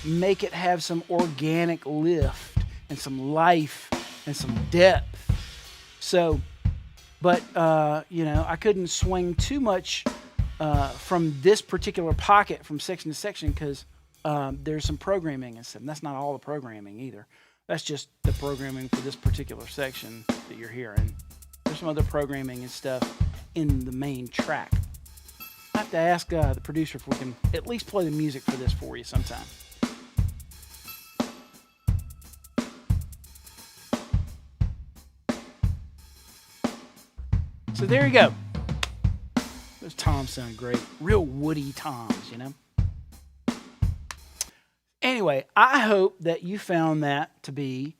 A: it have some organic lift and some life and some depth. So, but I couldn't swing too much from this particular pocket from section to section because there's some programming and stuff. And that's not all the programming either. That's just the programming for this particular section that you're hearing. There's some other programming and stuff in the main track. I have to ask the producer if we can at least play the music for this for you sometime. So there you go. Those toms sound great. Real woody toms, Anyway, I hope that you found that to be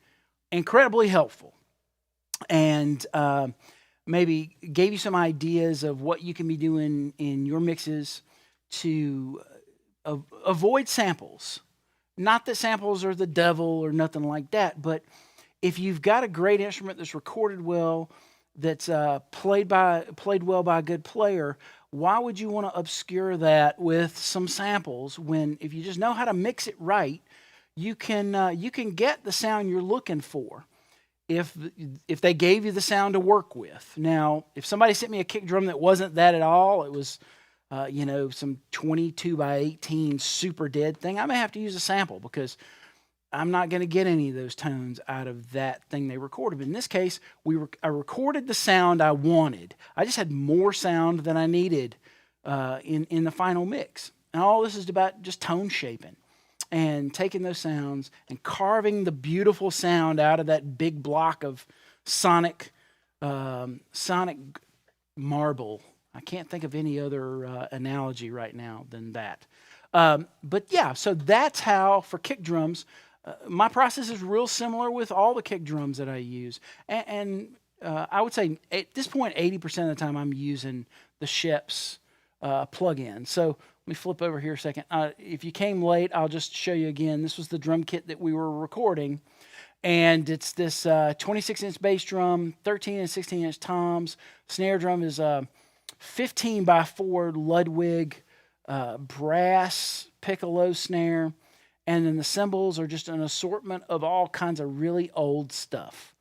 A: incredibly helpful and maybe gave you some ideas of what you can be doing in your mixes to avoid samples. Not that samples are the devil or nothing like that, but if you've got a great instrument that's recorded well, that's played well by a good player, why would you want to obscure that with some samples when if you just know how to mix it right, you can get the sound you're looking for if they gave you the sound to work with. Now, if somebody sent me a kick drum that wasn't that at all, it was some 22 by 18 super dead thing, I may have to use a sample because I'm not going to get any of those tones out of that thing they recorded. But in this case, I recorded the sound I wanted. I just had more sound than I needed in the final mix. And all this is about just tone shaping and taking those sounds and carving the beautiful sound out of that big block of sonic marble. I can't think of any other analogy right now than that. But yeah, so that's how for kick drums. My process is real similar with all the kick drums that I use. And I would say at this point, 80% of the time I'm using the Scheps plug-in. So let me flip over here a second. If you came late, I'll just show you again. This was the drum kit that we were recording. And it's this 26-inch bass drum, 13 and 16-inch toms. Snare drum is a 15 by 4 Ludwig brass piccolo snare. And then the cymbals are just an assortment of all kinds of really old stuff.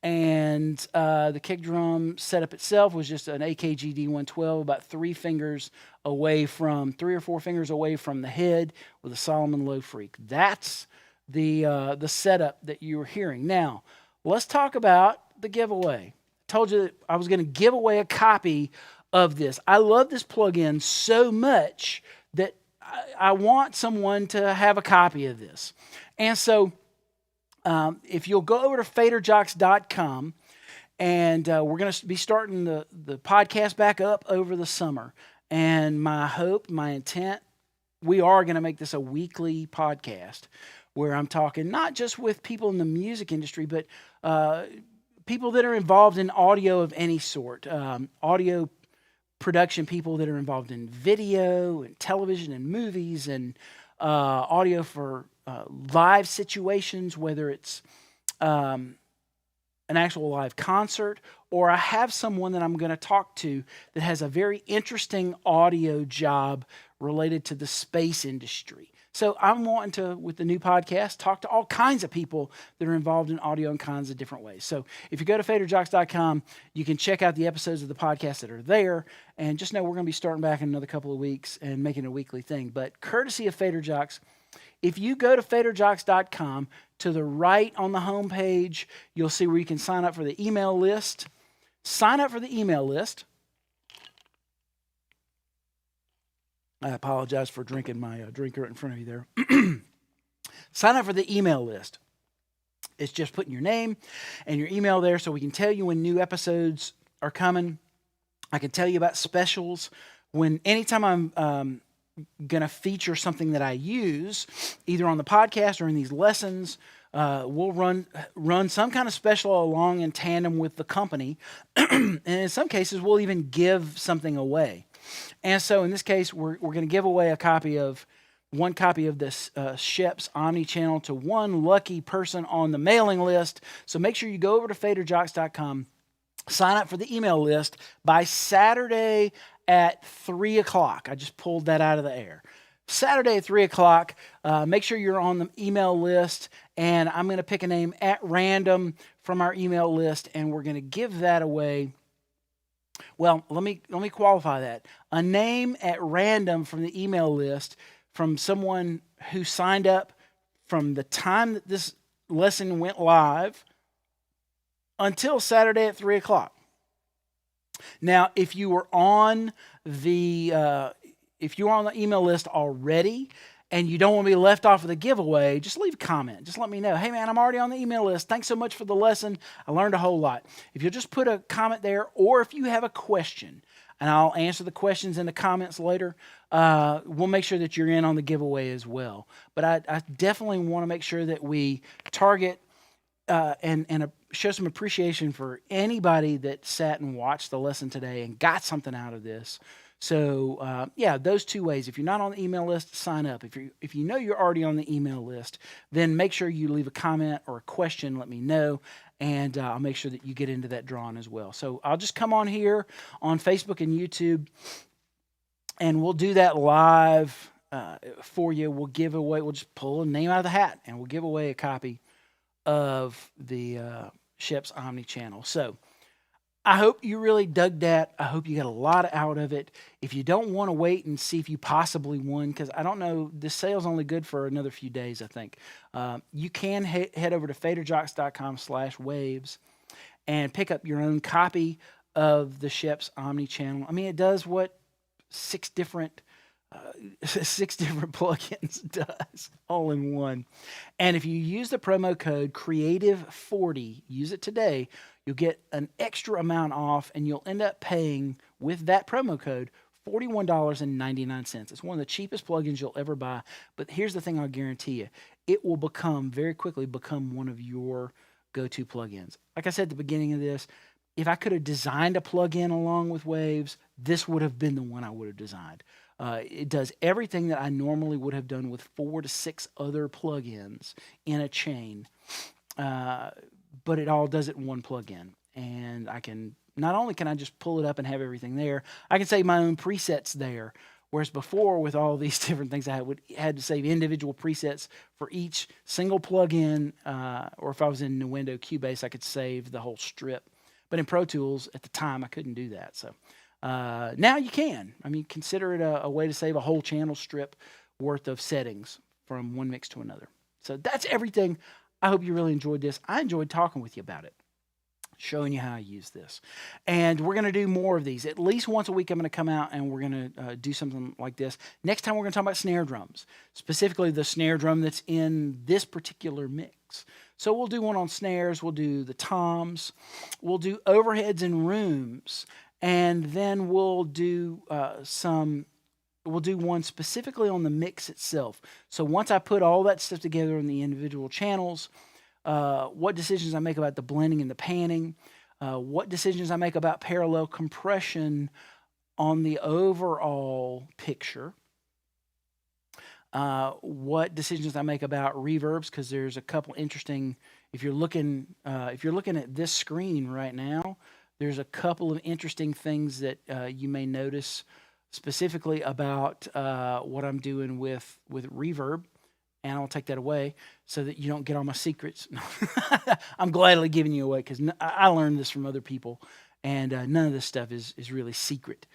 A: And the kick drum setup itself was just an AKG D112, about 3 or 4 fingers away from the head with a Solomon Low Freak. That's the setup that you were hearing. Now, let's talk about the giveaway. I told you that I was going to give away a copy of this. I love this plugin so much that I want someone to have a copy of this. And so if you'll go over to faderjocks.com, and we're going to be starting the podcast back up over the summer. And my hope, my intent, we are going to make this a weekly podcast where I'm talking not just with people in the music industry, but people that are involved in audio of any sort, audio production people that are involved in video and television and movies and audio for live situations, whether it's an actual live concert, or I have someone that I'm going to talk to that has a very interesting audio job related to the space industry. So I'm wanting to, with the new podcast, talk to all kinds of people that are involved in audio in kinds of different ways. So if you go to faderjocks.com, you can check out the episodes of the podcast that are there. And just know we're going to be starting back in another couple of weeks and making it a weekly thing. But courtesy of Fader Jocks, if you go to faderjocks.com, to the right on the homepage, you'll see where you can sign up for the email list. Sign up for the email list. I apologize for drinking my drink right in front of you there. Sign up for the email list. It's just putting your name and your email there so we can tell you when new episodes are coming. I can tell you about specials. Anytime I'm going to feature something that I use, either on the podcast or in these lessons, we'll run some kind of special along in tandem with the company. And in some cases, we'll even give something away. And so in this case, we're going to give away one copy of this Scheps Omni Channel to one lucky person on the mailing list. So make sure you go over to faderjocks.com, sign up for the email list by Saturday at 3 o'clock. I just pulled that out of the air. Saturday at 3 o'clock, make sure you're on the email list, and I'm going to pick a name at random from our email list, and we're going to give that away. Well, let me qualify that. A name at random from the email list from someone who signed up from the time that this lesson went live until Saturday at 3 o'clock. Now, if you were on the email list already and you don't want to be left off of the giveaway, just leave a comment. Just let me know. Hey, man, I'm already on the email list. Thanks so much for the lesson. I learned a whole lot. If you'll just put a comment there, or if you have a question, and I'll answer the questions in the comments later, we'll make sure that you're in on the giveaway as well. But I definitely want to make sure that we target and show some appreciation for anybody that sat and watched the lesson today and got something out of this. So those two ways. If you're not on the email list, sign up. If you know you're already on the email list, then make sure you leave a comment or a question. Let me know, and I'll make sure that you get into that drawing as well. So I'll just come on here on Facebook and YouTube, and we'll do that live for you. We'll just pull a name out of the hat, and we'll give away a copy of the Scheps Omni Channel. So I hope you really dug that. I hope you got a lot out of it. If you don't want to wait and see if you possibly won, because I don't know, this sale's only good for another few days, I think. You can head over to faderjocks.com/waves and pick up your own copy of the Scheps Omni Channel. I mean, it does what six different plugins does all in one. And if you use the promo code Creative40, use it today, you'll get an extra amount off, and you'll end up paying, with that promo code, $41.99. It's one of the cheapest plugins you'll ever buy. But here's the thing I'll guarantee you. It will very quickly become one of your go-to plugins. Like I said at the beginning of this, if I could have designed a plugin along with Waves, this would have been the one I would have designed. It does everything that I normally would have done with 4 to 6 other plugins in a chain, but it all does it in one plugin. And not only can I just pull it up and have everything there, I can save my own presets there. Whereas before, with all these different things, I had to save individual presets for each single plugin, or if I was in Nuendo Cubase, I could save the whole strip. But in Pro Tools, at the time, I couldn't do that. So now you can. I mean, consider it a way to save a whole channel strip worth of settings from one mix to another. So that's everything. I hope you really enjoyed this. I enjoyed talking with you about it, showing you how I use this. And we're going to do more of these. At least once a week I'm going to come out and we're going to do something like this. Next time we're going to talk about snare drums, specifically the snare drum that's in this particular mix. So we'll do one on snares, we'll do the toms, we'll do overheads and rooms, and then we'll do one specifically on the mix itself. So once I put all that stuff together in the individual channels, what decisions I make about the blending and the panning, what decisions I make about parallel compression on the overall picture, what decisions I make about reverbs, because there's a couple interesting. If you're looking at this screen right now, there's a couple of interesting things that you may notice specifically about what I'm doing with reverb. And I'll take that away so that you don't get all my secrets. I'm gladly giving you away because I learned this from other people, and none of this stuff is really secret.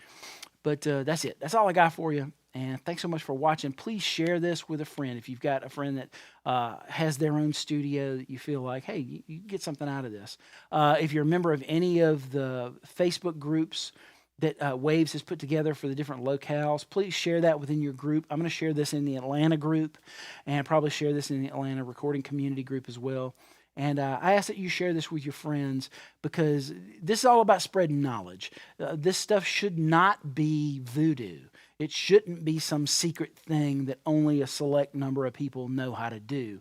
A: But that's it. That's all I got for you. And thanks so much for watching. Please share this with a friend. If you've got a friend that has their own studio that you feel like, hey, you get something out of this. If you're a member of any of the Facebook groups that Waves has put together for the different locales, please share that within your group. I'm going to share this in the Atlanta group and probably share this in the Atlanta recording community group as well. And I ask that you share this with your friends, because this is all about spreading knowledge. This stuff should not be voodoo. It shouldn't be some secret thing that only a select number of people know how to do.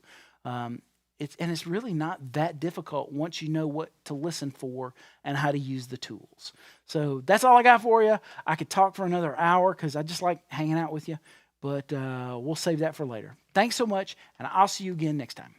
A: It's really not that difficult once you know what to listen for and how to use the tools. So that's all I got for you. I could talk for another hour because I just like hanging out with you, but we'll save that for later. Thanks so much, and I'll see you again next time.